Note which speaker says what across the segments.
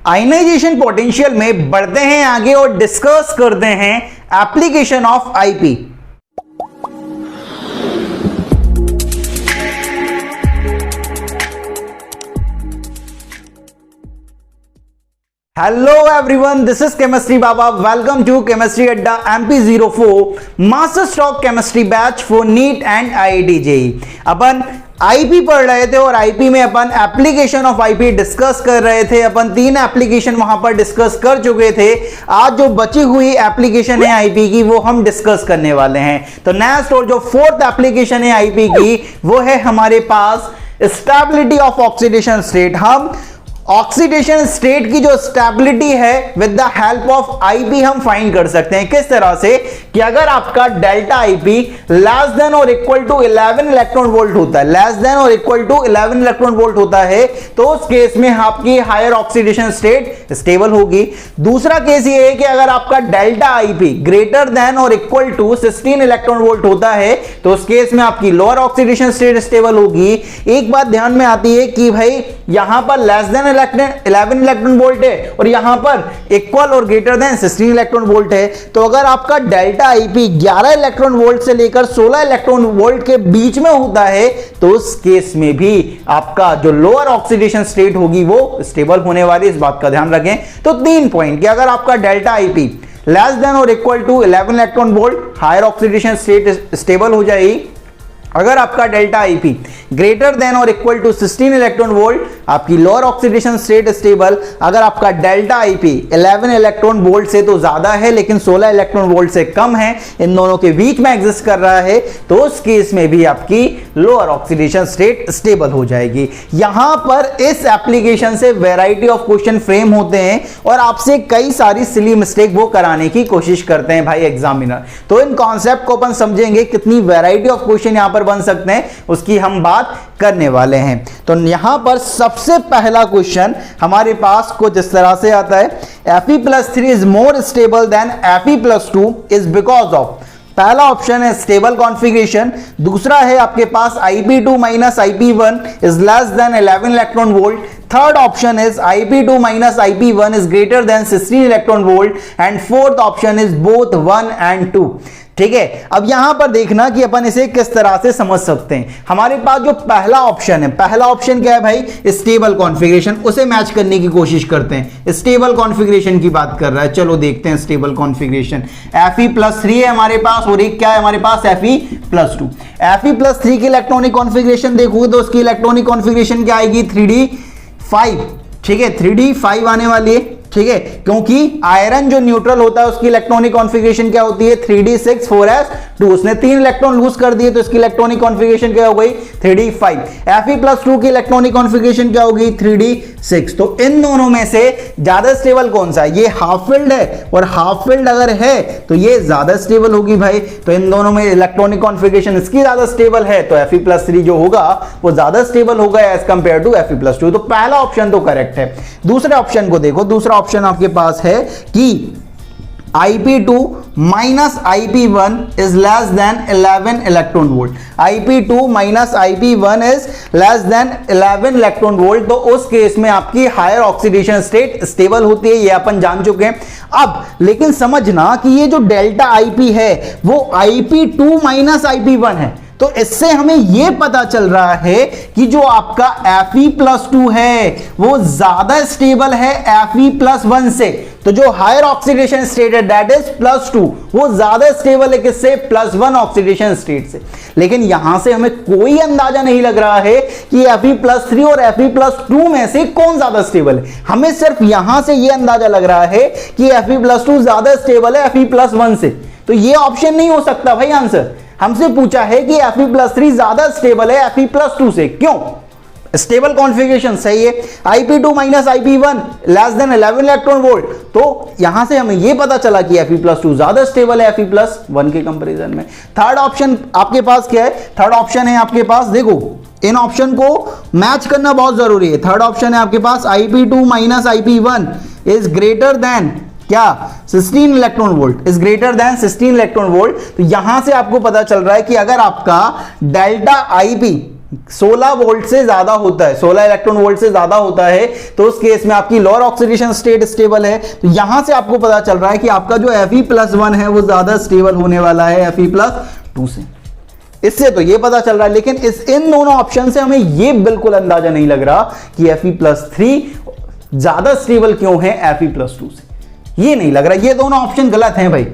Speaker 1: Ionization potential में बढ़ते हैं आगे और डिस्कस करते हैं application of IP. Hello everyone, this is chemistry Baba. Welcome to chemistry Adda MP04 master stock chemistry batch for NEET and IIT JEE। अपन आईपी पढ़ रहे थे और आईपी में अपन एप्लीकेशन ऑफ आईपी डिस्कस कर रहे थे। अपन 3 एप्लीकेशन वहां पर डिस्कस कर चुके थे। आज जो बची हुई एप्लीकेशन है आईपी की वो हम डिस्कस करने वाले हैं। तो नेक्स्ट और जो 4th एप्लीकेशन है आईपी की वो है हमारे पास स्टेबिलिटी ऑफ ऑक्सीडेशन स्टेट। हम ऑक्सीडेशन स्टेट की जो स्टेबिलिटी है with the help of IP हम फाइंड कर सकते हैं। किस तरह से कि अगर आपका डेल्टा आईपी लेस देन और इक्वल टू 11 इलेक्ट्रॉन वोल्ट होता है, लेस देन और इक्वल टू 11 इलेक्ट्रॉन वोल्ट होता है, तो उस केस में आपकी हायर ऑक्सीडेशन स्टेट स्टेबल होगी। दूसरा केस ये है कि अगर आपका डेल्टा आईपी ग्रेटर देन और इक्वल टू 16 इलेक्ट्रॉन वोल्ट होता है, तो उस केस में आपकी लोअर ऑक्सीडेशन स्टेट स्टेबल होगी। एक बात ध्यान में आती है कि भाई यहां पर लेस देन 11 इलेक्ट्रॉन वोल्ट है और यहां पर इक्वल और ग्रेटर देन 16 इलेक्ट्रॉन वोल्ट है। तो अगर आपका डेल्टा आईपी 11 इलेक्ट्रॉन वोल्ट से लेकर 16 इलेक्ट्रॉन वोल्ट के बीच में होता है, तो उस केस में भी आपका जो लोअर ऑक्सीडेशन स्टेट होगी वो स्टेबल होने वाली। इस बात का ध्यान रखें। तो 3 पॉइंट कि अगर आपका डेल्टा आईपी लेस देन और equal to 11 electron volt, higher oxidation state stable हो जाएगी। अगर आपका डेल्टा आईपी ग्रेटर देन और इक्वल टू 16 इलेक्ट्रॉन वोल्ट, आपकी लोअर ऑक्सीडेशन स्टेट स्टेबल। अगर आपका डेल्टा आईपी 11 इलेक्ट्रॉन वोल्ट से तो ज्यादा है लेकिन 16 इलेक्ट्रॉन वोल्ट से कम है, इन दोनों के बीच में एग्जिस्ट कर रहा है, तो उस केस में भी आपकी लोअर ऑक्सीडेशन स्टेट स्टेबल हो जाएगी। यहां पर इस एप्लीकेशन से वैरायटी ऑफ क्वेश्चन फ्रेम होते हैं और आपसे कई सारी सिली मिस्टेक वो कराने की कोशिश करते हैं भाई एग्जामिनर। तो इन कॉन्सेप्ट को अपन समझेंगे, कितनी वैरायटी ऑफ क्वेश्चन यहां पर बन सकते हैं उसकी हम बात करने वाले हैं। तो यहां पर सबसे पहला क्वेश्चन हमारे पास कुछ इस तरह से आता है, Fe+3 is more stable then Fe+2 is because of. पहला ऑप्शन है स्टेबल कॉन्फ़िगरेशन। दूसरा है आपके पास Ip2 - Ip1 is less than 11 electron volt. Third option is Ip2 - Ip1 is greater than 16 electron volt and fourth option is both 1 and 2। ठीक है, अब यहां पर देखना कि अपन इसे किस तरह से समझ सकते हैं। हमारे पास जो पहला ऑप्शन है, पहला ऑप्शन क्या है भाई, स्टेबल कॉन्फ़िगरेशन, उसे मैच करने की कोशिश करते हैं। स्टेबल कॉन्फ़िगरेशन की बात कर रहा है, चलो देखते हैं स्टेबल कॉन्फ़िगरेशन। Fe+3 है हमारे पास और एक क्या है हमारे पास, Fe+2। Fe+3 की इलेक्ट्रॉनिक कॉन्फ़िगरेशन देखोगे तो उसकी इलेक्ट्रॉनिक कॉन्फ़िगरेशन क्या आएगी, 3d5। ठीक है, 3d5 आने वाली है। ठीक है, क्योंकि आयरन जो न्यूट्रल होता है उसकी इलेक्ट्रॉनिक कॉन्फ़िगरेशन क्या होती है, 3d6 4s2। उसने 3 इलेक्ट्रॉन लूज कर दिए तो इसकी इलेक्ट्रॉनिक कॉन्फ़िगरेशन क्या हो गई, 3d5। Fe+2 की इलेक्ट्रॉनिक कॉन्फ़िगरेशन क्या होगी, 3d6। तो इन दोनों में से ज्यादा स्टेबल कौन सा है, ये हाफ फिल्ड है और हाफ फिल्ड अगर है तो ये ज्यादा स्टेबल होगी भाई। तो इन दोनों में इलेक्ट्रॉनिक कॉन्फ़िगरेशन इसकी ज्यादा स्टेबल है, तो Fe+3 जो होगा वो ज्यादा स्टेबल होगा एज कंपेयर टू Fe+2। तो पहला ऑप्शन तो करेक्ट है। दूसरे ऑप्शन को देखो, दूसरा ऑप्शन आपके पास है कि Ip2 - Ip1 is less than 11 electron volt. Ip2 - Ip1 is less than 11 electron volt. तो उस केस में आपकी हायर ऑक्सीडेशन स्टेट स्टेबल होती है, ये अपन जान चुके हैं। अब लेकिन समझना कि ये जो डेल्टा आईपी है वो Ip2 - Ip1 है। तो इससे हमें यह पता चल रहा है कि जो आपका Fe+2 है वो ज्यादा स्टेबल है Fe+1 से। तो जो हायर ऑक्सीडेशन स्टेट है दैट इज +2, वो ज्यादा स्टेबल है किससे, +1 ऑक्सीडेशन स्टेट से। लेकिन यहां से हमें कोई अंदाजा नहीं लग रहा है कि Fe+3 और Fe+2 में से कौन ज्यादा स्टेबल है। हमें सिर्फ यहां से यह अंदाजा लग रहा है कि Fe+2 ज्यादा स्टेबल है Fe+1 से। तो यह ऑप्शन नहीं हो सकता भाई आंसर। हमसे पूछा है कि Fe+3 ज्यादा स्टेबल है Fe+2 से, क्यों, स्टेबल कॉन्फ़िगरेशन सही है। Ip2 - Ip1 less than 11 electron volt. तो यहां से हमें यह पता चला कि Fe+2 ज्यादा स्टेबल है Fe+1 के कंपैरिजन में। थर्ड ऑप्शन आपके पास क्या है, थर्ड ऑप्शन है आपके पास, देखो इन ऑप्शन को मैच करना बहुत जरूरी है। थर्ड ऑप्शन है आपके पास Ip2 - Ip1 is greater than क्या, 16 electron volt, is greater than 16 electron volt. तो यहां से आपको पता चल रहा है कि अगर आपका डेल्टा आईपी 16 वोल्ट से ज्यादा होता है, 16 इलेक्ट्रॉन वोल्ट से ज्यादा होता है, तो उस केस में आपकी लोअर ऑक्सीडेशन स्टेट स्टेबल है। तो यहां से आपको पता चल रहा है कि आपका जो Fe+1 है वो ज्यादा स्टेबल होने वाला है Fe+2 से। इससे तो ये पता चल रहा है, लेकिन इन दोनों ऑप्शन से हमें ये बिल्कुल अंदाजा नहीं लग रहा कि Fe+3 ज्यादा स्टेबल क्यों है Fe+2 से, ये नहीं लग रहा। ये दोनों ऑप्शन गलत हैं भाई,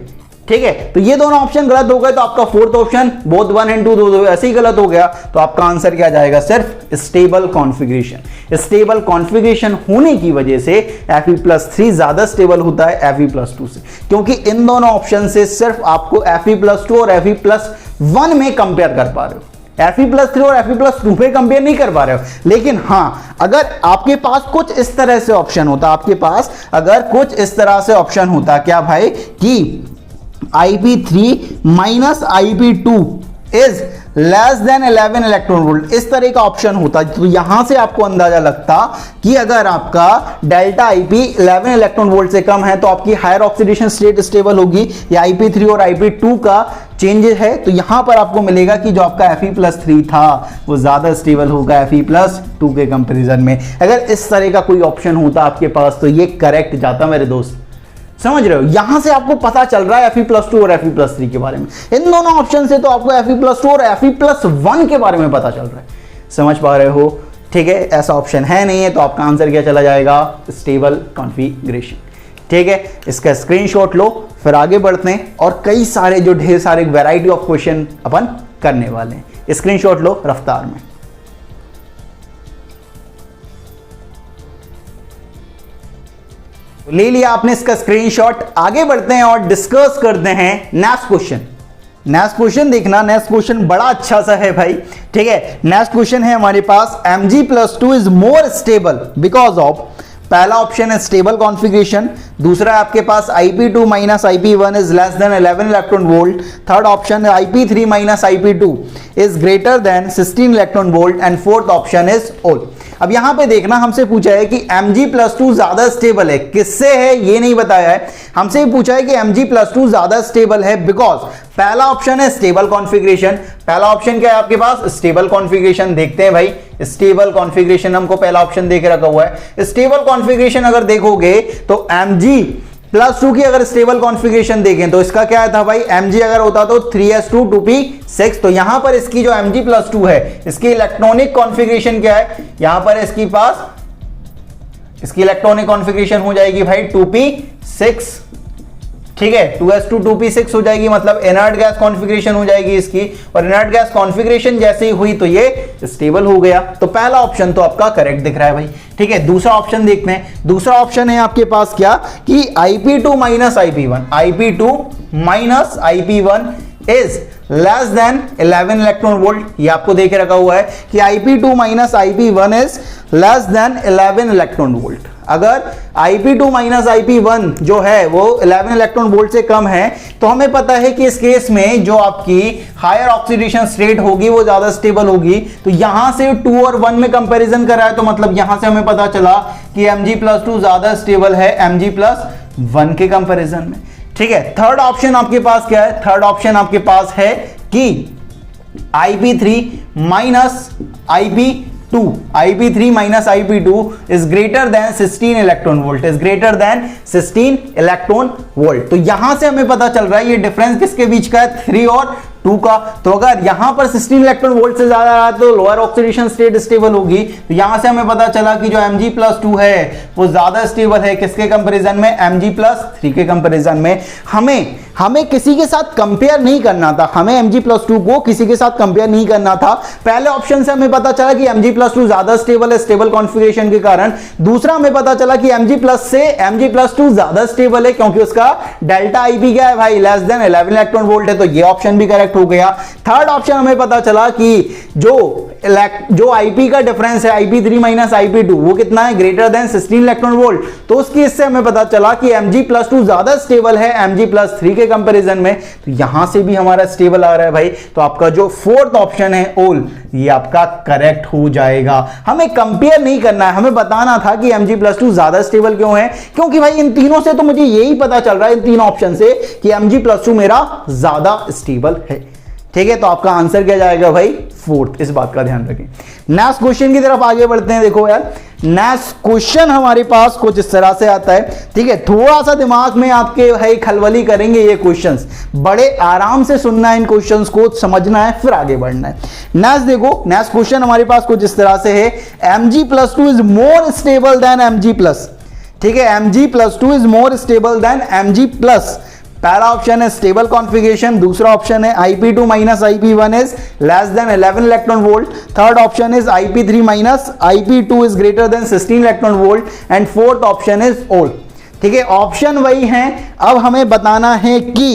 Speaker 1: ठीक है। तो ये दोनों ऑप्शन गलत हो गए, तो आपका फोर्थ ऑप्शन बोथ 1 एंड 2 दो ऐसे ही गलत हो गया। तो आपका आंसर क्या जाएगा, सिर्फ स्टेबल कॉन्फ़िगरेशन। स्टेबल कॉन्फ़िगरेशन होने की वजह से Fe+3 ज्यादा स्टेबल होता है Fe+2 से, क्योंकि इन दोनों ऑप्शन से सिर्फ आपको Fe+2 और Fe+1 में कंपेयर कर पा रहे हो, Fe+3 और Fe+2 पे कंपेयर नहीं कर पा रहे हो। लेकिन हां, अगर आपके पास कुछ इस तरह से ऑप्शन होता, आपके पास अगर कुछ इस तरह से ऑप्शन होता, क्या भाई, कि Ip3 minus Ip2 is less than 11 electron volt, इस तरह का ऑप्शन होता, तो यहां से आपको अंदाजा लगता कि अगर आपका डेल्टा Ip 11 इलेक्ट्रॉन वोल्ट से कम है तो आपकी हायर ऑक्सीडेशन स्टेट स्टेबल होगी, या Ip3 और Ip2 का चेंजेस है, तो यहां पर आपको मिलेगा कि जो आपका Fe+3 था वो ज्यादा स्टेबल होगा Fe+2 के कंपैरिजन में। अगर इस तरह का कोई ऑप्शन होता आपके पास तो ये करेक्ट जाता मेरे दोस्त, समझ रहे हो। यहां से आपको पता चल रहा है Fe+2 और Fe+3 के बारे में। इन दोनों ऑप्शन से तो आपको Fe+2 और Fe+1 के बारे में पता चल रहा है, समझ पा रहे हो, ठीक है। ऐसा ऑप्शन है नहीं है, तो आपका आंसर क्या चला जाएगा, स्टेबल कॉन्फ़िगरेशन, ठीक है। इसका स्क्रीनशॉट लो, फिर आगे बढ़ते हैं और कई सारे जो ढेर सारे वैरायटी ऑफ क्वेश्चन अपन करने वाले हैं। स्क्रीनशॉट लो रफ्तार में। ले लिया आपने इसका स्क्रीनशॉट, आगे बढ़ते हैं और डिस्कस करते हैं नेक्स्ट क्वेश्चन। नेक्स्ट क्वेश्चन देखना, नेक्स्ट क्वेश्चन बड़ा अच्छा सा है भाई, ठीक है। नेक्स्ट क्वेश्चन है हमारे पास, Mg+2 is more stable because of, पहला ऑप्शन है स्टेबल कॉन्फ़िगरेशन, दूसरा आपके पास Ip2 minus Ip1 is less than 11 electron volt, third option है Ip3 minus Ip2 is greater than 16 electron volt, and fourth option is all. अब यहां पे देखना, हमसे पूछा है कि Mg+2 ज्यादा स्टेबल है, किससे है ये नहीं बताया है, हमसे पूछा है कि Mg+2 ज्यादा स्टेबल है बिकॉज, पहला ऑप्शन है स्टेबल कॉन्फ़िगरेशन। पहला ऑप्शन क्या है आपके पास, स्टेबल कॉन्फ़िगरेशन। देखते हैं भाई, स्टेबल कॉन्फ़िगरेशन हमको पहला ऑप्शन देख रखा हुआ है। स्टेबल कॉन्फ़िगरेशन अगर देखोगे तो Mg+2 की अगर स्टेबल कॉन्फ़िगरेशन देखें तो इसका क्या था भाई, Mg अगर होता तो 3s2 2p6, तो यहां पर इसकी जो Mg+2 है इसकी इलेक्ट्रॉनिक कॉन्फ़िगरेशन क्या है, यहां पर इसके पास इसकी इलेक्ट्रॉनिक कॉन्फ़िगरेशन हो जाएगी भाई 2p6, ठीक है। 2s2 2p6 हो जाएगी, मतलब इनर्ट गैस कॉन्फ़िगरेशन हो जाएगी इसकी, और इनर्ट गैस कॉन्फ़िगरेशन जैसे ही हुई तो ये स्टेबल हो गया। तो पहला ऑप्शन तो आपका करेक्ट दिख रहा है भाई, ठीक है। दूसरा ऑप्शन देखते हैं, दूसरा ऑप्शन है आपके पास क्या, कि Ip2 minus Ip1, Ip2 minus Ip1 is less than 11 electron volt. ये आपको देख रखा हुआ है कि Ip2 minus Ip1 is less than 11 electron volt. अगर Ip2 माइनस Ip1 जो है वो 11 इलेक्ट्रॉन वोल्ट से कम है, तो हमें पता है कि इस केस में जो आपकी हायर ऑक्सीडेशन स्टेट होगी वो ज्यादा स्टेबल होगी। तो यहां से 2 और 1 में कंपैरिजन कर रहा है, तो मतलब यहां से हमें पता चला कि Mg+2 ज्यादा स्टेबल है Mg+1 के कंपैरिजन में, ठीक है। थर्ड ऑप्शन आपके पास क्या है, थर्ड ऑप्शन आपके पास है कि Ip3 minus Ip3 minus Ip2 is greater than 16 electron volt, is greater than 16 electron volt. तो यहां से हमें पता चल रहा है ये डिफरेंस किसके बीच का है, 3 और 2 का। तो अगर यहां पर 16 इलेक्ट्रॉन वोल्ट से ज्यादा रहा तो लोअर ऑक्सीडेशन स्टेट स्टेबल होगी। तो यहां से हमें पता चला कि जो Mg+2 है वो ज्यादा स्टेबल है किसके कंपैरिजन में, Mg+3 के कंपैरिजन में। हमें किसी के साथ कंपेयर नहीं करना था, हमें Mg+2 को किसी के साथ कंपेयर नहीं करना था। पहले ऑप्शन से हमें पता चला कि Mg+2 ज्यादा स्टेबल है स्टेबल कॉन्फ़िगरेशन के कारण। दूसरा हमें पता चला कि Mg+2 ज्यादा स्टेबल है क्योंकि उसका डेल्टा Ip क्या है भाई, लेस देन 11 इलेक्ट्रॉन वोल्ट है, तो ये ऑप्शन भी करेक्ट हो गया। थर्ड ऑप्शन हमें पता चला कि जो Ip का डिफरेंस है Ip3 माइनस Ip2 वो कितना है, ग्रेटर देन 16 इलेक्ट्रॉन वोल्ट। तो उस केस से हमें पता चला कि Mg+2 ज्यादा स्टेबल है Mg+3 के कंपैरिजन में। तो यहां से भी हमारा स्टेबल आ रहा है भाई। तो आपका जो फोर्थ ऑप्शन है ऑल, ये आपका करेक्ट हो जाएगा। हमें कंपेयर नहीं करना है, हमें बताना था कि Mg+2 ज्यादा स्टेबल क्यों है, क्योंकि भाई इन तीनों से तो मुझे यही पता चल रहा है, इन तीनों ऑप्शन से, कि Mg+2 मेरा ज्यादा स्टेबल है, ठीक है। तो आपका आंसर क्या जाएगा भाई, फोर्थ, इस बात का ध्यान रखें। नेक्स्ट क्वेश्चन की तरफ आगे बढ़ते हैं। देखो यार, नेक्स्ट क्वेश्चन हमारे पास कुछ इस तरह से आता है, ठीक है। थोड़ा सा दिमाग में आपके है खलबली करेंगे ये क्वेश्चंस, बड़े आराम से सुनना है, इन क्वेश्चंस को समझना है, फिर आगे बढ़ना है। नेक्स्ट देखो, नेक्स्ट क्वेश्चन हमारे पास कुछ इस तरह से है, Mg+2 is more stable then Mg+, ठीक है। Mg+2 is more stable then Mg+। पहला ऑप्शन है स्टेबल कॉन्फ़िगरेशन, दूसरा ऑप्शन है Ip2 minus Ip1 is less than 11 electron volt, third option is Ip3 minus Ip2 is greater than 16 electron volt, and fourth option is all, ठीक है। Option वही हैं। अब हमें बताना है कि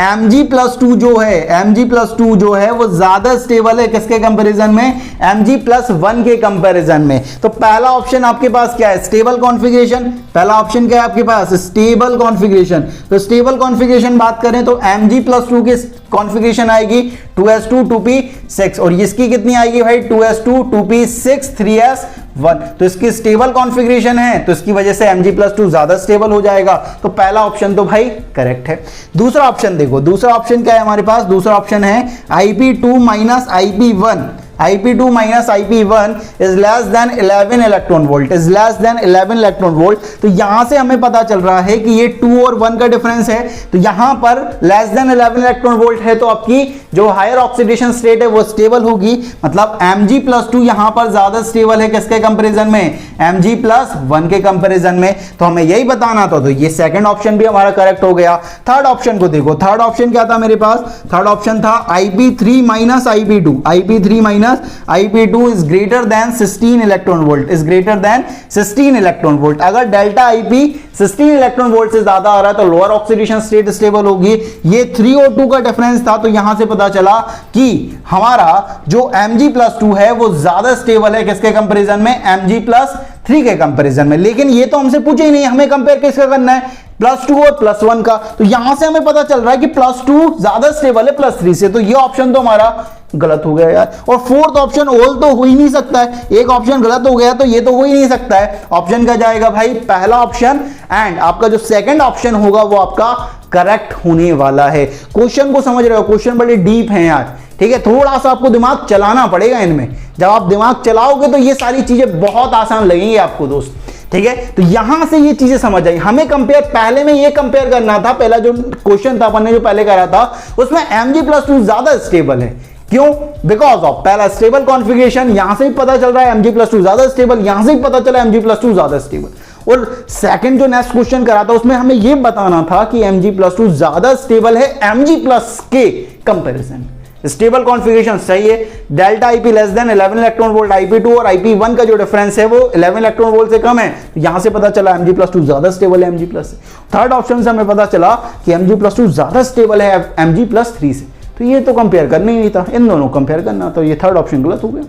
Speaker 1: Mg+2 जो है, Mg+2 जो है वो ज्यादा स्टेबल है किसके कंपैरिजन में, Mg+1 के कंपैरिजन में। तो पहला ऑप्शन आपके पास क्या है, स्टेबल कॉन्फ़िगरेशन। पहला ऑप्शन क्या है आपके पास, स्टेबल कॉन्फ़िगरेशन। तो स्टेबल कॉन्फ़िगरेशन बात करें तो Mg+2 की कॉन्फ़िगरेशन आएगी 2s2 2p6, और इसकी कितनी आएगी भाई, 2s2 2p6 3s1। तो इसकी स्टेबल कॉन्फ़िगरेशन है, तो इसकी वजह से Mg+2 ज्यादा स्टेबल हो जाएगा। तो पहला ऑप्शन तो भाई करेक्ट है। दूसरा ऑप्शन देखो, दूसरा ऑप्शन क्या है हमारे पास, दूसरा ऑप्शन है Ip2 minus Ip1, Ip2 minus Ip1 is less than 11 electron volt, is less than 11 electron volt. तो यहां से हमें पता चल रहा है कि ये 2 और 1 का डिफरेंस है, तो यहां पर लेस देन 11 इलेक्ट्रॉन वोल्ट है, तो आपकी जो हायर ऑक्सीडेशन स्टेट है वो स्टेबल होगी। मतलब Mg+2 यहां पर ज्यादा स्टेबल है किसके कंपैरिजन में, Mg+1 के कंपैरिजन में। तो हमें यही बताना था, तो ये सेकंड ऑप्शन भी हमारा करेक्ट हो गया। थर्ड ऑप्शन को देखो, थर्ड ऑप्शन क्या था मेरे पास, थर्ड ऑप्शन था Ip3 minus Ip2, Ip3 minus Ip2 is greater than 16 electron volt, is greater than 16 electron volt. अगर डेल्टा Ip 16 इलेक्ट्रॉन वोल्ट से ज्यादा आ रहा है तो लोअर ऑक्सीडेशन स्टेट स्टेबल होगी। ये 3 और 2 का डिफरेंस था, तो यहां से पता चला कि हमारा जो Mg+2 है वो ज्यादा स्टेबल है किसके कंपैरिजन में, Mg+3 के कंपैरिजन में। लेकिन ये तो हमसे पूछे ही नहीं, हमें कंपेयर किसका करना है, +2 और +1 का। तो यहां से हमें पता चल रहा है कि +2 ज्यादा स्टेबल है +3 से, तो ये ऑप्शन तो हमारा गलत हो गया यार। और फोर्थ ऑप्शन ऑल तो हो ही नहीं सकता है, एक ऑप्शन गलत हो गया तो ये तो हो ही नहीं सकता है। ऑप्शन क्या जाएगा भाई, पहला ऑप्शन, एंड आपका जो सेकंड ऑप्शन होगा वो आपका करेक्ट होने वाला है। क्वेश्चन को समझ रहे हो, क्वेश्चन बड़े डीप हैं यार, ठीक है। थोड़ा सा आपको दिमाग चलाना पड़ेगा इनमें, जब आप दिमाग चलाओगे तो ये सारी चीजें बहुत आसान लगेंगी आपको दोस्त, ठीक है। तो यहां से ये चीजें समझ आई। हमें कंपेयर, पहले में ये कंपेयर करना था, पहला जो क्वेश्चन था अपन ने जो पहले करा था उसमें Mg+2 ज्यादा स्टेबल है, क्यों, बिकॉज ऑफ पहला स्टेबल कॉन्फ़िगरेशन, यहां से भी पता चल रहा है Mg+2 ज्यादा स्टेबल, यहां से भी पता चला Mg+2 ज्यादा स्टेबल। और सेकंड जो नेक्स्ट क्वेश्चन करा था उसमें हमें यह बताना था कि Mg+2 ज्यादा स्टेबल है Mg+ के कंपैरिजन। स्टेबल कॉन्फ़िगरेशन सही है, delta Ip less than 11 electron volt, Ip2 और Ip1 का जो डिफरेंस है वो 11 इलेक्ट्रॉन वोल्ट से कम है, तो यहां से पता चला Mg+2 ज्यादा स्टेबल है Mg+ से। थर्ड ऑप्शन से हमें पता चला कि Mg+2 ज्यादा स्टेबल है Mg+3 से, तो ये तो कंपेयर करना ही नहीं था, इन दोनों कंपेयर करना, तो ये थर्ड ऑप्शन गलत हो गया।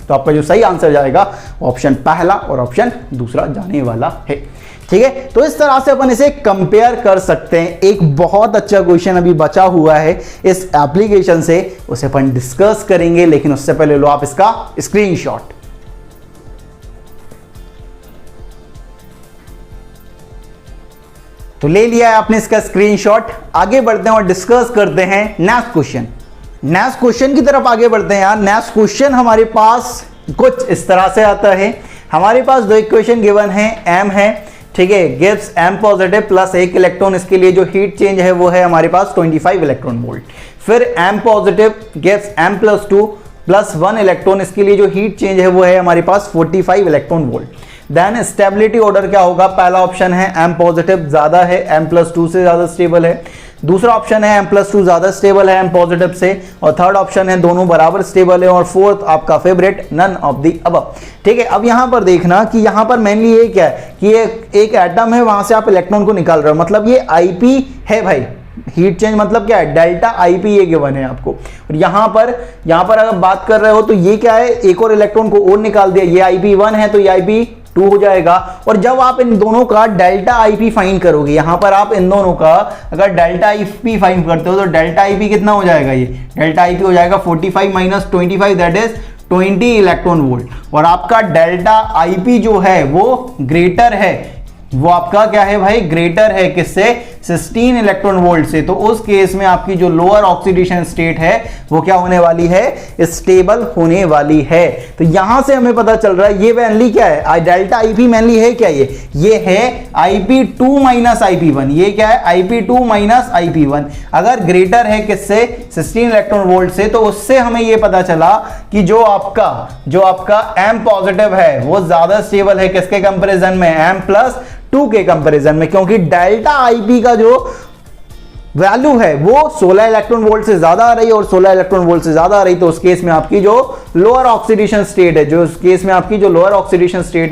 Speaker 1: तो आपका जो सही आंसर जाएगा ऑप्शन पहला और ऑप्शन दूसरा जाने वाला है, ठीक है। तो इस तरह से अपन इसे कंपेयर कर सकते हैं। एक बहुत अच्छा क्वेश्चन अभी बचा हुआ है इस एप्लीकेशन से, उसे अपन डिस्कस करेंगे, लेकिन उससे पहले लो आप इसका स्क्रीनशॉट। तो ले लिया है आपने इसका स्क्रीनशॉट। आगे बढ़ते हैं और डिस्कस करते हैं नेक्स्ट क्वेश्चन। नेक्स्ट क्वेश्चन की तरफ आगे बढ़ते हैं यार। नेक्स्ट क्वेश्चन हमारे पास कुछ इस तरह से आता है। हमारे पास दो इक्वेशन गिवन है, m है, ठीक है, gives m positive plus 1 electron, इसके लिए जो हीट चेंज है वो है हमारे पास 25 इलेक्ट्रॉन वोल्ट। फिर m positive gives m+2 plus 1 electron, इसके लिए जो हीट चेंज है वो है हमारे पास 45 electron volt. Then stability order क्या होगा, पहला ऑप्शन है m पॉजिटिव ज्यादा है m+2 से ज्यादा स्टेबल है, दूसरा ऑप्शन है m+2 ज्यादा स्टेबल है m पॉजिटिव से, और थर्ड ऑप्शन है दोनों बराबर स्टेबल है, और फोर्थ आपका favourite none of the above, ठीक है। अब यहां पर देखना कि यहां पर मेनली ये क्या है कि ये एक एटम है, वहां से आप इलेक्ट्रॉन को निकाल रहे हो, मतलब ये Ip है भाई, हीट चेंज मतलब क्या है, डेल्टा Ip ये गिवन है आपको। और यहां पर अगर बात कर रहे हो तो ये क्या है, एक और इलेक्ट्रॉन को और निकाल दिया, ये Ip1 है तो ये Ip2 हो जाएगा। और जब आप इन दोनों का डेल्टा Ip फाइंड करोगे, यहां पर आप इन दोनों का अगर डेल्टा Ip फाइंड करते हो तो डेल्टा Ip कितना हो जाएगा, ये डेल्टा Ip हो जाएगा 45 minus 25 that is 20 electron volt. और आपका डेल्टा Ip जो है वो ग्रेटर है, वो आपका क्या है भाई, ग्रेटर है किससे, 16 इलेक्ट्रॉन वोल्ट से, तो उस केस में आपकी जो लोअर ऑक्सीडेशन स्टेट है वो क्या होने वाली है, स्टेबल होने वाली है। तो यहां से हमें पता चल रहा है ये मेनली क्या है, डेल्टा आईपी मेनली है क्या, ये है IP2 माइनस IP1। ये क्या है, IP2 माइनस IP1। अगर ग्रेटर है किससे, 16 इलेक्ट्रॉन वोल्ट से, तो उससे हमें ये पता चला कि जो आपका M पॉजिटिव है वो ज्यादा स्टेबल है किसके कंपैरिजन में, M+2 के कंपैरिजन में, क्योंकि डेल्टा आईपी का जो वैल्यू है वो 16 इलेक्ट्रॉन वोल्ट से ज्यादा आ रही है, और 16 इलेक्ट्रॉन वोल्ट से ज्यादा आ रही, तो उस केस में आपकी जो लोअर ऑक्सीडेशन स्टेट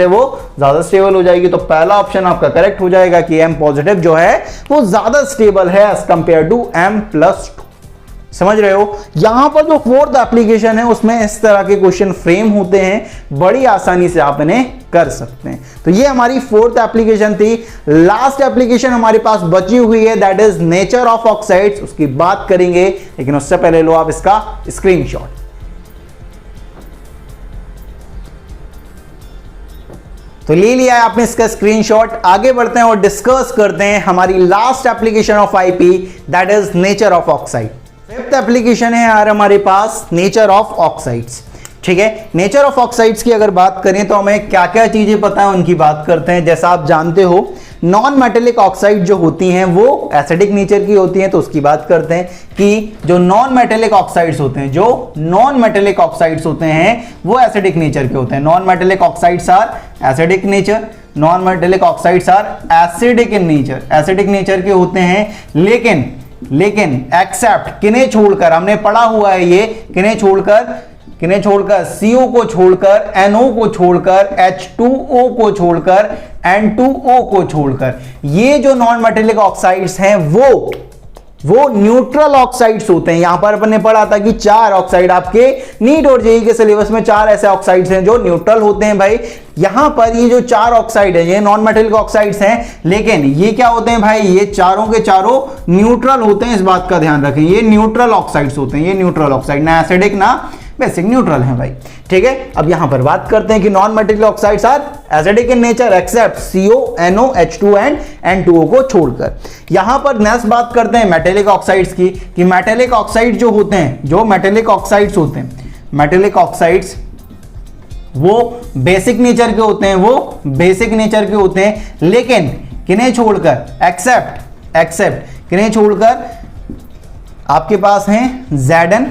Speaker 1: है, वो ज्यादा स्टेबल हो जाएगी। तो पहला ऑप्शन आपका करेक्ट हो जाएगा कि M पॉजिटिव जो है वो ज्यादा स्टेबल है एज कंपेयर टू M+2। समझ रहे हो। यहां पर जो फोर्थ एप्लीकेशन है उसमें इस तरह के क्वेश्चन फ्रेम होते हैं, बड़ी आसानी से आप इन्हें कर सकते हैं। तो ये हमारी फोर्थ एप्लीकेशन थी। लास्ट एप्लीकेशन हमारे पास बची हुई है, that is nature of oxides, उसकी बात करेंगे, लेकिन उससे पहले लो आप इसका स्क्रीनशॉट। तो ले लिया है आपने इसका स्क्रीनशॉट। आगे बढ़ते हैं और डिस्कस करते हैं हमारी last application of IP, that is nature of oxide. Fifth application है यार हमारे पास नेचर ऑफ ऑक्साइड्स। ठीक है, नेचर ऑफ ऑक्साइड्स की अगर बात करें तो हमें क्या क्या चीजें पता है उनकी बात करते हैं। जैसा आप जानते हो नॉन मेटेलिक ऑक्साइड जो होती हैं वो एसिडिक नेचर की होती हैं, तो उसकी बात करते हैं कि जो नॉन मेटेलिक ऑक्साइड्स होते हैं वो एसिडिक नेचर के होते हैं। Non metallic oxides are acidic nature, non metallic oxides are acidic in nature, acidic nature के होते हैं। लेकिन एक्सेप्ट किन्हें छोड़कर, हमने पढ़ा हुआ है ये, किन्हें छोड़कर CO को छोड़कर, NO को छोड़कर, H2O को छोड़कर, N2O को छोड़कर, ये जो नॉन मेटेलिक ऑक्साइड्स हैं वो न्यूट्रल ऑक्साइड्स होते हैं। यहां पर अपन ने पढ़ा था कि 4 ऑक्साइड आपके नीट और जेईई के सिलेबस में 4 ऐसे ऑक्साइड्स हैं जो न्यूट्रल होते हैं भाई। यहां पर ये जो 4 ऑक्साइड है ये नॉन मेटेलिक ऑक्साइड्स हैं, लेकिन ये क्या होते हैं भाई, ये चारों के चारों न्यूट्रल होते हैं। इस बात का ध्यान रखें, ये न्यूट्रल ऑक्साइड्स होते हैं, ये न्यूट्रल ऑक्साइड, ना एसिडिक ना बेसिक, न्यूट्रल है भाई। ठीक है, अब यहां पर बात करते हैं कि non metallic oxides are acidic in nature except CO, NO, H2 and N2O को छोड़कर। यहां पर नेक्स्ट बात करते हैं मेटेलिक ऑक्साइड्स की, कि मेटेलिक ऑक्साइड जो होते हैं, मेटेलिक ऑक्साइड्स वो बेसिक नेचर के होते हैं, लेकिन किन्हें छोड़कर, एक्सेप्ट किन्हें छोड़कर, आपके पास हैं Zn,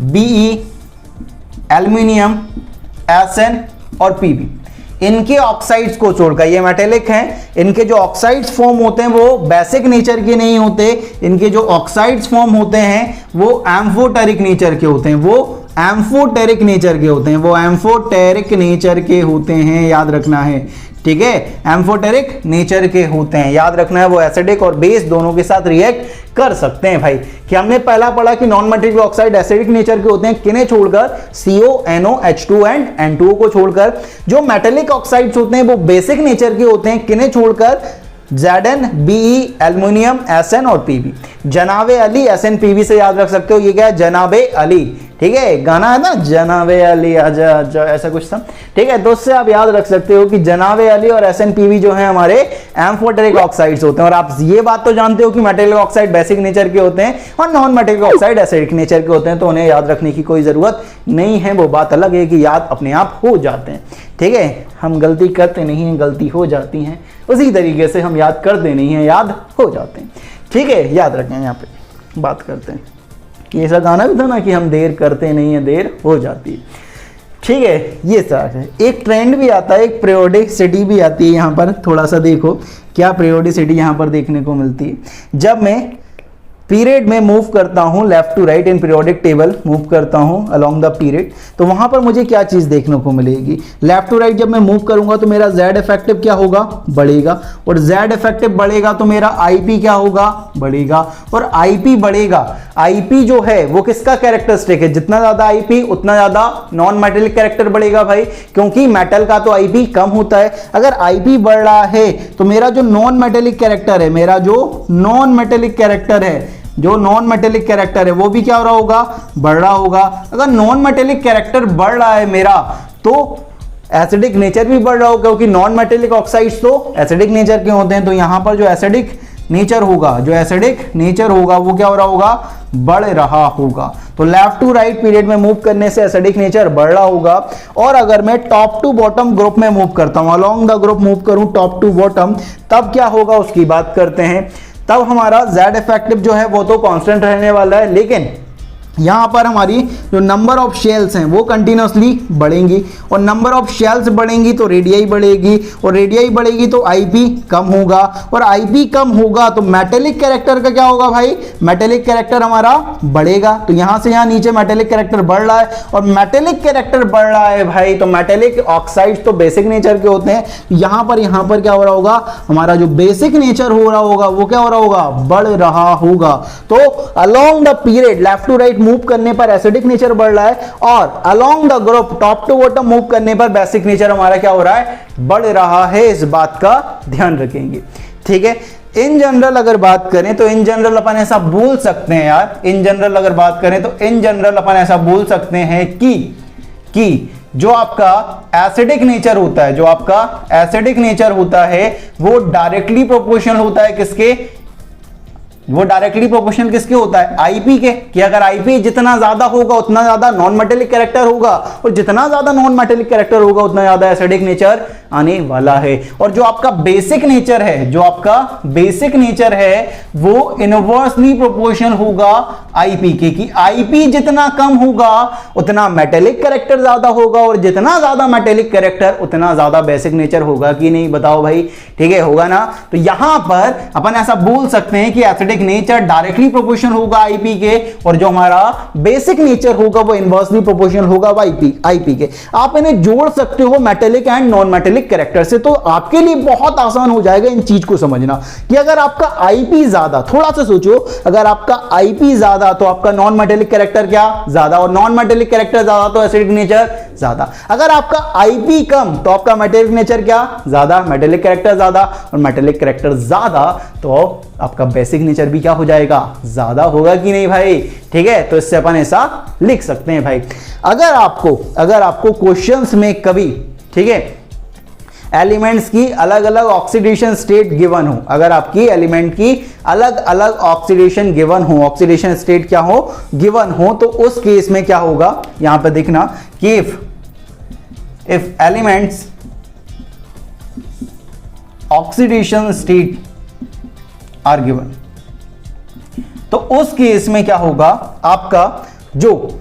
Speaker 1: Be, एल्यूमिनियम, Sn और Pb, इनके ऑक्साइड्स को छोड़कर। ये मेटेलिक हैं, इनके जो ऑक्साइड्स फॉर्म होते हैं वो बेसिक नेचर के नहीं होते, इनके जो ऑक्साइड्स फॉर्म होते हैं वो एम्फोटेरिक नेचर के होते हैं, एम्फोटेरिक नेचर के होते हैं, याद रखना है। ठीक है, एम्फोटेरिक नेचर के होते हैं, याद रखना है। वो एसिडिक और बेस दोनों के साथ रिएक्ट कर सकते हैं भाई। कि हमने पहला पढ़ा कि non metallic oxide acidic nature के होते हैं, किन्हें छोड़कर, CO, NO, H2 and N2O को छोड़कर। जो मेटेलिक ऑक्साइड्स होते हैं वो बेसिक नेचर के होते हैं, किन्हें छोड़कर, Zn, Be, एल्यूमिनियम, Sn और Pb। जनाबे अली, Sn Pb से याद रख सकते हो, ये क्या है, जनाबे अली। ठीक है, गाना है ना, जनाबे अली आजा आजा, ऐसा कुछ था। ठीक है, तो उससे आप याद रख सकते हो कि जनाबे अली और Sn Pb जो है हमारे एम्फोटेरिक ऑक्साइड्स होते हैं। और आप ये बात तो जानते हो कि मेटेलिक ऑक्साइड बेसिक नेचर के होते हैं और non metallic oxide acidic nature के होते हैं, तो उन्हें याद रखने की कोई जरूरत नहीं है। वो बात अलग है कि याद अपने आप हो जाते हैं। ठीक है, हम गलती करते नहीं हैं, गलती हो जाती हैं, उसी तरीके से हम याद करते नहीं हैं, याद हो जाते हैं। ठीक है, याद रखें। यहाँ पे बात करते हैं कि ऐसा गाना भी था ना कि हम देर करते नहीं हैं, देर हो जाती है। ठीक है, ये सारा है। एक ट्रेंड भी आता है, एक पीरियोडिसिटी भी आती है। यहाँ पर थोड़ा सा देखो क्या पीरियोडिसिटी यहाँ पर देखने को मिलती है। जब मैं पीरियड में मूव करता हूं, left to right in periodic table move करता हूं अलोंग द पीरियड, तो वहां पर मुझे क्या चीज देखने को मिलेगी, लेफ्ट टू राइट जब मैं मूव करूंगा तो मेरा Z इफेक्टिव क्या होगा, बढ़ेगा। और Z इफेक्टिव बढ़ेगा तो मेरा IP क्या होगा, बढ़ेगा। और IP बढ़ेगा, IP जो है वो किसका कैरेक्टरिस्टिक है, जितना ज्यादा IP उतना ज्यादा नॉन मेटेलिक कैरेक्टर बढ़ेगा भाई, क्योंकि मेटल का तो IP कम होता है। अगर IP बढ़ रहा है तो मेरा जो नॉन मेटेलिक कैरेक्टर है, जो नॉन मेटेलिक कैरेक्टर है वो भी क्या हो रहा होगा, बढ़ रहा होगा। अगर नॉन मेटेलिक कैरेक्टर बढ़ रहा है मेरा तो एसिडिक नेचर भी बढ़ रहा होगा, क्योंकि नॉन मेटेलिक ऑक्साइड्स तो एसिडिक नेचर के होते हैं। तो यहां पर जो एसिडिक नेचर होगा, जो एसिडिक नेचर होगा वो क्या हो रहा होगा, बढ़ रहा होगा। तो लेफ्ट टू राइट पीरियड में मूव करने से एसिडिक नेचर बढ़ रहा होगा। और अगर मैं टॉप टू बॉटम ग्रुप में मूव करता हूं, अलोंग द ग्रुप मूव करूं टॉप टू बॉटम, तब क्या होगा उसकी बात करते हैं। तब हमारा Z इफेक्टिव जो है वो तो कांस्टेंट रहने वाला है, लेकिन यहाँ पर हमारी जो नंबर ऑफ शेल्स हैं वो कंटिन्यूसली बढ़ेंगी, और नंबर ऑफ शेल्स बढ़ेंगी तो रेडियाई बढ़ेगी, और रेडियाई बढ़ेगी तो आईपी कम होगा, और आईपी कम होगा तो मेटेलिक कैरेक्टर का क्या होगा भाई, मेटेलिक कैरेक्टर हमारा बढ़ेगा। तो यहाँ से यहाँ नीचे मेटेलिक कैरेक्टर बढ़ रहा है, और मेटेलिक कैरेक्टर बढ़ रहा है भाई, तो मेटेलिक ऑक्साइड्स तो बेसिक नेचर के होते हैं। यहाँ पर क्या हो रहा होगा, हमारा जो बेसिक नेचर हो रहा होगा वो क्या हो रहा होगा, बढ़ रहा होगा। तो along the period left to right move करने पर एसिडिक नेचर बढ़ रहा है, और along the group top to bottom move करने पर बेसिक नेचर हमारा क्या हो रहा है, बढ़ रहा है। इस बात का ध्यान रखेंगे, ठीक है। इन जनरल अगर बात करें तो इन जनरल अपन ऐसा बोल सकते हैं यार, इन जनरल अगर बात करें तो इन जनरल अपन ऐसा बोल सकते हैं कि जो आपका एसिडिक नेचर होता है, जो आपका एसिडिक नेचर होता है वो डायरेक्टली प्रोपोर्शनल होता है किसके, वो डायरेक्टली प्रोपोर्शनल किसके होता है, आईपी के। कि अगर आईपी जितना ज्यादा होगा उतना ज्यादा नॉन मेटेलिक कैरेक्टर होगा, और जितना ज्यादा नॉन मेटेलिक कैरेक्टर होगा उतना ज्यादा एसिडिक नेचर आने वाला है। और जो आपका बेसिक नेचर है, जो आपका बेसिक नेचर है वो इनवर्सली प्रोपोर्शनल होगा आईपी के, कि आईपी जितना कम होगा उतना मेटेलिक कैरेक्टर ज्यादा होगा, और जितना ज्यादा मेटेलिक कैरेक्टर उतना ज्यादा बेसिक नेचर होगा कि नहीं, बताओ भाई, ठीक है, होगा ना। तो यहां पर अपन ऐसा बोल सकते हैं कि एसिडिक नेचर डायरेक्टली प्रोपोर्शनल होगा आईपी के, और जो हमारा बेसिक नेचर होगा वो इनवर्सली प्रोपोर्शनल होगा आईपी के। आप इन्हें जोड़ सकते हो metallic and non metallic character से, तो आपके लिए बहुत आसान हो जाएगा इन चीज को समझना कि अगर आपका आईपी ज्यादा, थोड़ा सा सोचो, अगर आपका आईपी ज्यादा तो आपका नॉन मेटेलिक कैरेक्टर क्या ज्यादा, और नॉन मेटेलिक कैरेक्टर ज्यादा तो एसिडिक नेचर ज्यादा। अगर आपका आईपी कम तो आपका मेटेलिक नेचर क्या ज्यादा, मेटेलिक कैरेक्टर ज्यादा, और मेटेलिक कैरेक्टर ज्यादा तो आपका बेसिक नेचर भी क्या हो जाएगा, ज्यादा होगा कि नहीं भाई, ठीक है। तो इससे अपन ऐसा लिख सकते हैं भाई। अगर आपको क्वेश्चंस में कभी, ठीक है, एलिमेंट्स की अलग अलग ऑक्सीडेशन स्टेट गिवन हो, अगर आपकी एलिमेंट की अलग अलग ऑक्सीडेशन गिवन हो, ऑक्सीडेशन स्टेट क्या हो, गिवन हो, तो उस केस में क्या होगा, यहां पर देखना कि if elements oxidation state are given, तो उस केस में क्या होगा, आपका जो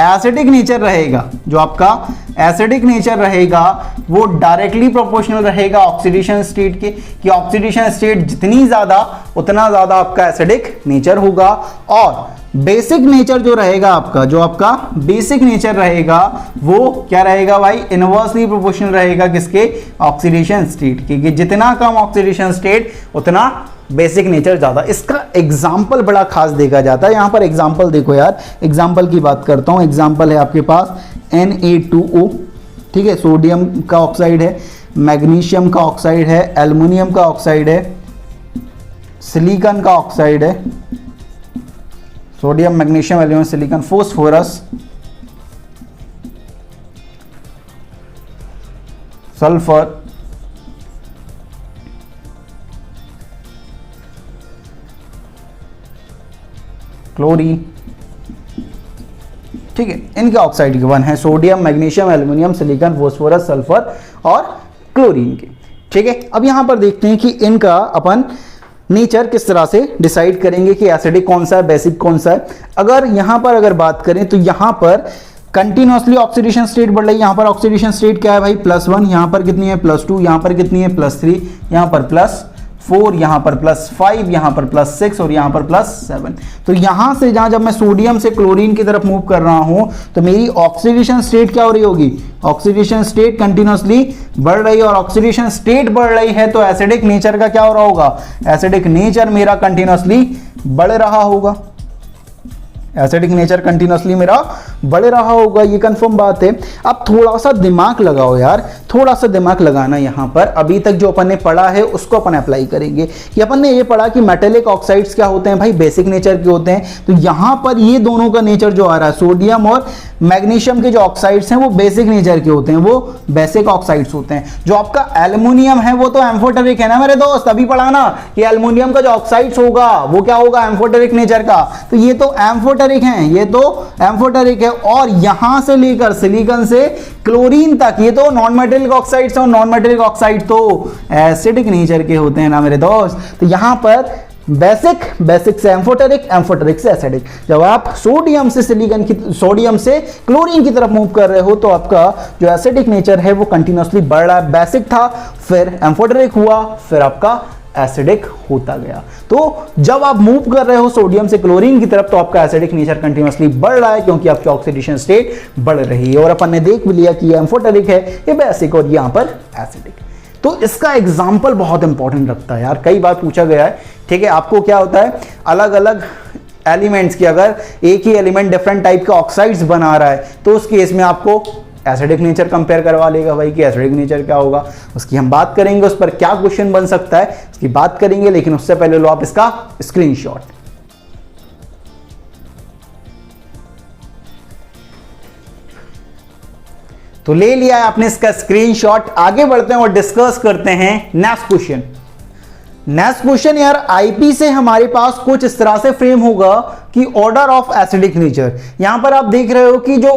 Speaker 1: एसिडिक नेचर रहेगा, जो आपका एसिडिक नेचर रहेगा वो डायरेक्टली प्रोपोर्शनल रहेगा ऑक्सीडेशन स्टेट के, कि ऑक्सीडेशन स्टेट जितनी ज्यादा उतना ज्यादा आपका एसिडिक नेचर होगा। और बेसिक नेचर जो रहेगा आपका, जो आपका बेसिक नेचर रहेगा वो क्या रहेगा भाई, इनवर्सली प्रोपोर्शनल रहेगा किसके, ऑक्सीडेशन स्टेट के, कि जितना कम ऑक्सीडेशन स्टेट उतना बेसिक नेचर ज्यादा। इसका एग्जाम्पल बड़ा खास देखा जाता है। यहां पर एग्जाम्पल देखो यार, एग्जाम्पल की बात करता हूं। एग्जाम्पल है आपके पास Na2O, ठीक है, सोडियम का ऑक्साइड है, मैग्नीशियम का ऑक्साइड है, एल्युमिनियम का ऑक्साइड है, सिलिकॉन का ऑक्साइड है, sodium magnesium aluminium silicon, phosphorus, sulphur, chlorine, ठीक है, इनके ऑक्साइड गिवन है, sodium, magnesium, aluminium, silicon, phosphorus, sulphur और क्लोरीन के, ठीक है। अब यहां पर देखते हैं कि इनका अपन नेचर किस तरह से डिसाइड करेंगे कि एसिडिक कौन सा है, बेसिक कौन सा है। अगर यहां पर अगर बात करें तो यहां पर कंटिन्यूसली ऑक्सीडेशन स्टेट बढ़ रही है। यहां पर ऑक्सीडेशन स्टेट क्या है भाई, +1, यहां पर कितनी है, +2, यहां पर कितनी है, +3, यहां पर +4, यहां पर +5, यहां पर +6 और यहां पर +7। तो यहां से जब मैं सोडियम से क्लोरीन की तरफ मूव कर रहा हूं तो मेरी ऑक्सीडेशन स्टेट क्या हो रही होगी, ऑक्सीडेशन स्टेट कंटिन्यूसली बढ़ रही है, और ऑक्सीडेशन स्टेट बढ़ रही है तो एसिडिक नेचर का क्या हो रहा होगा, एसिडिक नेचर मेरा कंटिन्यूसली बढ़ रहा होगा, एसिडिक नेचर कंटिन्यूसली मेरा बढ़ रहा होगा, ये कंफर्म बात है। अब थोड़ा सा दिमाग लगाओ यार, थोड़ा सा दिमाग लगाना यहाँ पर। अभी तक जो अपन ने पढ़ा है उसको अपन अप्लाई करेंगे कि अपन ने ये पढ़ा कि मेटेलिक ऑक्साइड्स क्या होते हैं भाई, बेसिक नेचर के होते हैं। तो यहाँ पर ये दोनों का नेचर जो आ रहा है, सोडियम और मैग्नीशियम के जो ऑक्साइड्स हैं वो बेसिक नेचर के होते हैं, वो बेसिक ऑक्साइड्स होते हैं। जो आपका एल्युमिनियम है वो तो एम्फोटेरिक है ना मेरे दोस्त, अभी पढ़ा ना कि एल्युमिनियम का जो ऑक्साइड्स होगा वो क्या होगा, एम्फोटेरिक नेचर का। तो ये तो एम्फोटेरिक है, ये तो एम्फोटेरिक है। और यहां से लेकर सिलिकॉन से क्लोरीन तक ये तो नॉन मेटेलिक ऑक्साइड्स, और नॉन मेटेलिक ऑक्साइड तो एसिडिक नेचर के होते हैं ना मेरे दोस्त। तो यहां पर बेसिक से एम्फोटेरिक, एम्फोटेरिक से एसिडिक। जब आप सोडियम से क्लोरीन की तरफ मूव कर रहे हो तो आपका जो एसिडिक नेचर है वो कंटिन्यूअसली बढ़ रहा है। बेसिक था, फिर एम्फोटेरिक हुआ, फिर आपका एसिडिक होता गया। तो जब आप मूव कर रहे हो सोडियम से क्लोरीन की तरफ तो आपका एसिडिक नेचर कंटिन्यूअसली बढ़ रहा है, क्योंकि आपकी ऑक्सीडेशन स्टेट बढ़ रही है। और अपन ने देख भी लिया कि ये एम्फोटेरिक है, ये बेसिक, और यहां पर एसिडिक। तो इसका एग्जाम्पल बहुत इंपॉर्टेंट रखता है यार, कई बार पूछा गया है। ठीक है, आपको क्या होता है, अलग अलग एलिमेंट्स की, अगर एक ही एलिमेंट डिफरेंट टाइप के ऑक्साइड्स बना रहा है तो उस केस में आपको एसिडिक नेचर कंपेयर करवा लेगा भाई कि एसिडिक नेचर क्या होगा। उसकी हम बात करेंगे, उस पर क्या क्वेश्चन बन सकता है उसकी बात करेंगे, लेकिन उससे पहले लो आप इसका स्क्रीनशॉट। तो ले लिया है आपने इसका स्क्रीनशॉट। आगे बढ़ते हैं और डिस्कस करते हैं नेक्स्ट क्वेश्चन। नेक्स्ट क्वेश्चन यार आईपी से हमारे पास कुछ इस तरह से फ्रेम होगा कि ऑर्डर ऑफ एसिडिक नेचर। यहां पर आप देख रहे हो कि जो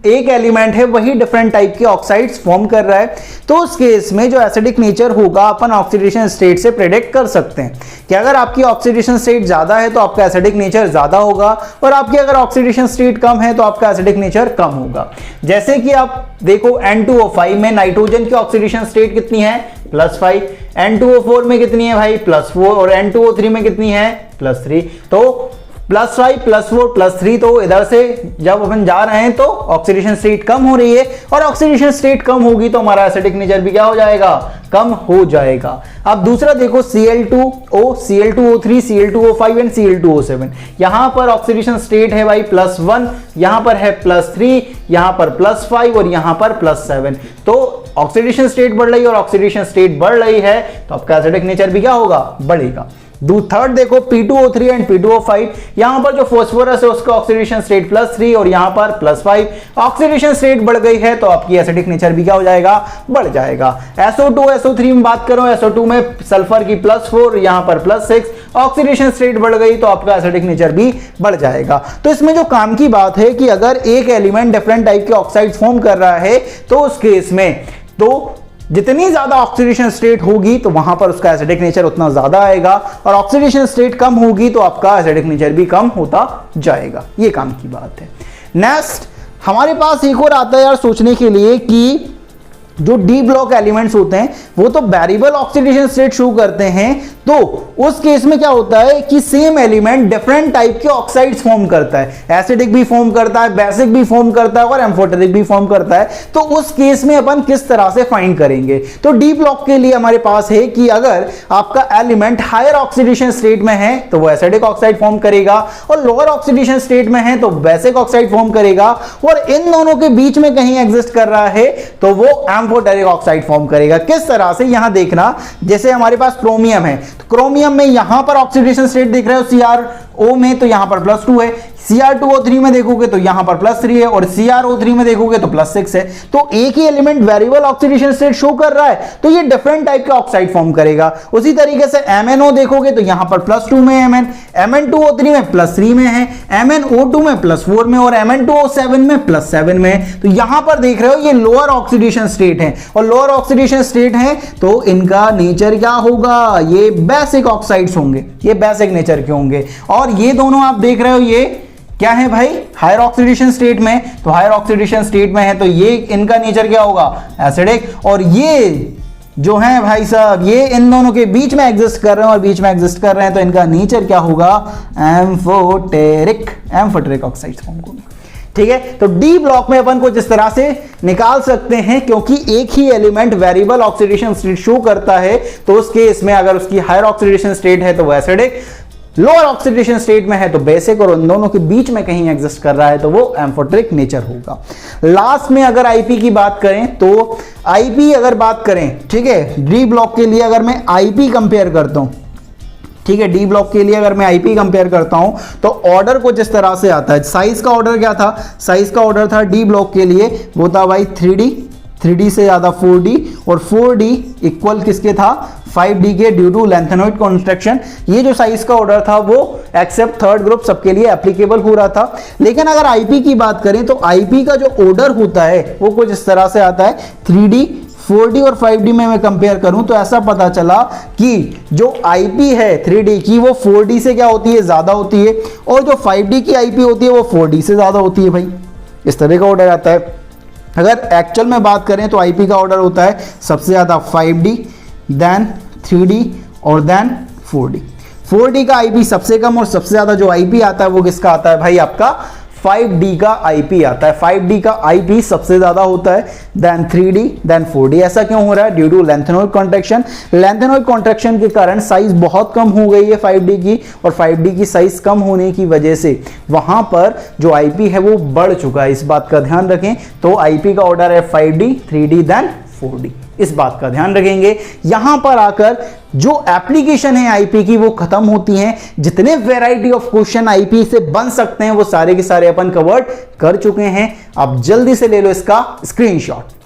Speaker 1: एक एलिमेंट है वही डिफरेंट टाइप के ऑक्साइड्स फॉर्म कर रहा है। तो उस केस में जो एसिडिक नेचर होगा अपन ऑक्सीडेशन स्टेट से प्रेडिक्ट कर सकते हैं कि अगर आपकी ऑक्सीडेशन स्टेट ज्यादा है तो आपका एसिडिक नेचर ज्यादा होगा, और आपकी अगर ऑक्सीडेशन स्टेट कम है तो आपका एसिडिक नेचर कम होगा। जैसे कि आप देखो N2O5 में नाइट्रोजन की ऑक्सीडेशन स्टेट कितनी है, +5, N2O4 में कितनी है भाई, +4, और N2O3 में कितनी है, +3। तो +5 +4 +3, तो इधर से जब अपन जा रहे हैं तो ऑक्सीडेशन स्टेट कम हो रही है, और ऑक्सीडेशन स्टेट कम होगी तो हमारा एसिडिक नेचर भी क्या हो जाएगा, कम हो जाएगा। अब दूसरा देखो Cl2O, Cl2O3, Cl2O5 and Cl2O7। यहां पर ऑक्सीडेशन स्टेट है भाई +1, यहां पर है +3, यहां पर +5 और यहां पर +7। तो ऑक्सीडेशन स्टेट बढ़ रही है और ऑक्सीडेशन स्टेट बढ़ रही है तो आपका एसिडिक नेचर भी क्या होगा, बढ़ेगा। थर्ड देखो P2O3 एंड P2O5, यहां पर जो फास्फोरस है उसका ऑक्सीडेशन स्टेट +3 और यहां पर +5। ऑक्सीडेशन स्टेट बढ़ गई है तो आपकी एसिडिक नेचर भी क्या हो जाएगा, बढ़ जाएगा। SO2 SO3 में बात करो, SO2 में सल्फर की +4, यहां पर +6, ऑक्सीडेशन स्टेट बढ़ गई तो आपका एसिडिक नेचर भी बढ़ जाएगा। तो इसमें जो काम की बात है कि अगर एक एलिमेंट डिफरेंट टाइप के ऑक्साइड फॉर्म कर रहा है तो उस केस में तो जितनी ज्यादा ऑक्सीडेशन स्टेट होगी तो वहां पर उसका एसिडिक नेचर उतना ज्यादा आएगा, और ऑक्सीडेशन स्टेट कम होगी तो आपका एसिडिक नेचर भी कम होता जाएगा। ये काम की बात है। नेक्स्ट हमारे पास एक और आता है यार सोचने के लिए कि जो डी ब्लॉक एलिमेंट्स होते हैं वो तो वेरिएबल ऑक्सीडेशन स्टेट शो करते हैं। तो उस केस में क्या होता है कि सेम एलिमेंट डिफरेंट टाइप के ऑक्साइड्स फॉर्म करता है, एसिडिक भी फॉर्म करता है, बेसिक भी फॉर्म करता है और एम्फोटेरिक भी फॉर्म करता है। तो उस केस में अपन किस तरह से फाइंड करेंगे, तो डी ब्लॉक के लिए हमारे पास है कि अगर आपका एलिमेंट हायर ऑक्सीडेशन स्टेट में है तो वो एसिडिक ऑक्साइड फॉर्म करेगा, और लोअर ऑक्सीडेशन स्टेट में है तो बेसिक ऑक्साइड फॉर्म करेगा, और इन दोनों के बीच में कहीं एग्जिस्ट कर रहा है तो वो एम्फोटेरिक ऑक्साइड फॉर्म करेगा। किस तरह से, यहां देखना, जैसे हमारे पास क्रोमियम है तो क्रोमियम में यहां पर ऑक्सीडेशन स्टेट देख रहे हो CrO में तो यहां पर +2 है, Cr2O3 में देखोगे तो यहां पर +3 है, और CrO3 में देखोगे तो +6 है। तो एक ही element variable oxidation state show कर रहा है तो ये डिफरेंट टाइप के ऑक्साइड फॉर्म करेगा। उसी तरीके से MnO देखोगे तो यहां पर +2 में Mn, Mn2O3 में +3 में है, MnO2 में +4 में, और Mn2O7 में +7 में। तो यहां पर देख रहे हो ये लोअर ऑक्सीडेशन स्टेट है, और लोअर ऑक्सीडेशन स्टेट है तो इनका नेचर क्या होगा, ये बेसिक ऑक्साइड्स होंगे, ये बेसिक नेचर के होंगे। और ये दोनों आप देख रहे हो ये क्या है भाई, हायर ऑक्सीडेशन स्टेट में, तो हायर ऑक्सीडेशन स्टेट में है तो ये इनका नेचर क्या होगा, एसिडिक। और ये जो है भाई साहब ये इन दोनों के बीच में एग्जिस्ट कर रहे हैं, और बीच में एग्जिस्ट कर रहे हैं तो इनका नेचर क्या होगा, एम्फोटेरिक ऑक्साइड्स फॉर्म होंगे। ठीक है, तो डी ब्लॉक में अपन को जिस तरह से निकाल सकते हैं, क्योंकि एक ही element variable oxidation state show करता है तो उस केस में अगर उसकी हायर ऑक्सीडेशन स्टेट है तो वो एसिडिक, लोअर ऑक्सीडेशन स्टेट में है तो बेसिक, और उन दोनों के बीच में कहीं एग्जिस्ट कर रहा है तो वो एम्फोटेरिक नेचर होगा। लास्ट में अगर आईपी की बात करें तो आईपी अगर बात करें, ठीक है, डी ब्लॉक के लिए अगर मैं आईपी कंपेयर करता हूं, ठीक है, डी ब्लॉक के लिए अगर मैं आईपी कंपेयर करता हूं तो ऑर्डर को जिस तरह से आता है, साइज का ऑर्डर क्या था, साइज का ऑर्डर था डी ब्लॉक के लिए वो था भाई 3D से ज्यादा 4D, और 4D इक्वल किसके था, 5D के, ड्यू टू लेंथेनॉइड कंस्ट्रक्शन। ये जो साइज का ऑर्डर था वो एक्सेप्ट थर्ड ग्रुप सबके लिए एप्लीकेबल हो रहा था। लेकिन अगर आईपी की बात करें तो आईपी का जो ऑर्डर होता है वो कुछ इस तरह से आता है, 3D 4D और 5D में मैं कंपेयर करूं तो ऐसा पता चला कि जो आईपी है 3D की वो 4D से क्या होती है, ज्यादा होती है, और जो 5D की आईपी होती है वो 4D से ज्यादा होती है। भाई इस तरह का ऑर्डर आता है। अगर एक्चुअल में बात करें तो आईपी का ऑर्डर होता है सबसे ज्यादा 5D, देन 3D और देन 4D। 4D का आईपी सबसे कम, और सबसे ज्यादा जो आईपी आता है वो किसका आता है भाई, आपका 5D का आईपी आता है। 5D का आईपी सबसे ज्यादा होता है, देन 3D, देन 4D। ऐसा क्यों हो रहा है, due to lanthanoid contraction. Lanthanoid contraction के कारण साइज बहुत कम हो गई है 5D की, और 5D की साइज कम होने की वजह से वहां पर जो आईपी है वो बढ़ चुका है। इस बात का ध्यान रखें। तो आईपी का ऑर्डर है 5D, 3D, देन 4D। इस बात का ध्यान रखेंगे। यहां पर आकर जो एप्लीकेशन है आईपी की वो खत्म होती हैं। जितने वैरायटी ऑफ क्वेश्चन आईपी से बन सकते हैं वो सारे के सारे अपन कवर्ड कर चुके हैं। आप जल्दी से ले लो इसका स्क्रीनशॉट।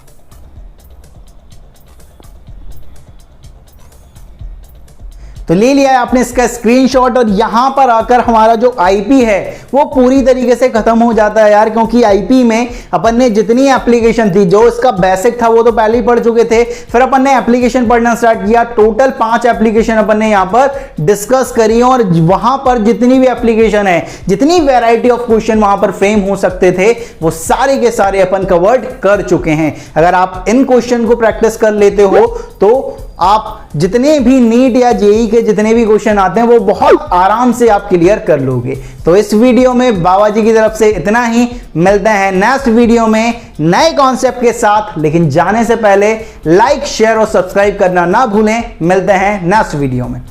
Speaker 1: तो ले लिया है आपने इसका स्क्रीनशॉट, और यहां पर आकर हमारा जो आईपी है वो पूरी तरीके से खत्म हो जाता है यार, क्योंकि आईपी में अपन ने जितनी एप्लीकेशन थी, जो इसका बेसिक था वो तो पहले ही पढ़ चुके थे, फिर अपन ने एप्लीकेशन पढ़ना स्टार्ट किया। टोटल 5 एप्लीकेशन अपन ने यहां पर डिस्कस करी, और वहां पर जितनी भी एप्लीकेशन है, जितनी वैरायटी ऑफ क्वेश्चन वहां पर फ्रेम हो सकते थे वो सारे के सारे अपन कवर्ड कर चुके हैं। अगर आप इन क्वेश्चन को प्रैक्टिस कर लेते हो तो आप जितने भी नीट या जेई के जितने भी क्वेश्चन आते हैं वो बहुत आराम से आप क्लियर कर लोगे। तो इस वीडियो में बाबा जी की तरफ से इतना ही। मिलते हैं नेक्स्ट वीडियो में नए कॉन्सेप्ट के साथ, लेकिन जाने से पहले लाइक, शेयर और सब्सक्राइब करना ना भूलें। मिलते हैं नेक्स्ट वीडियो में।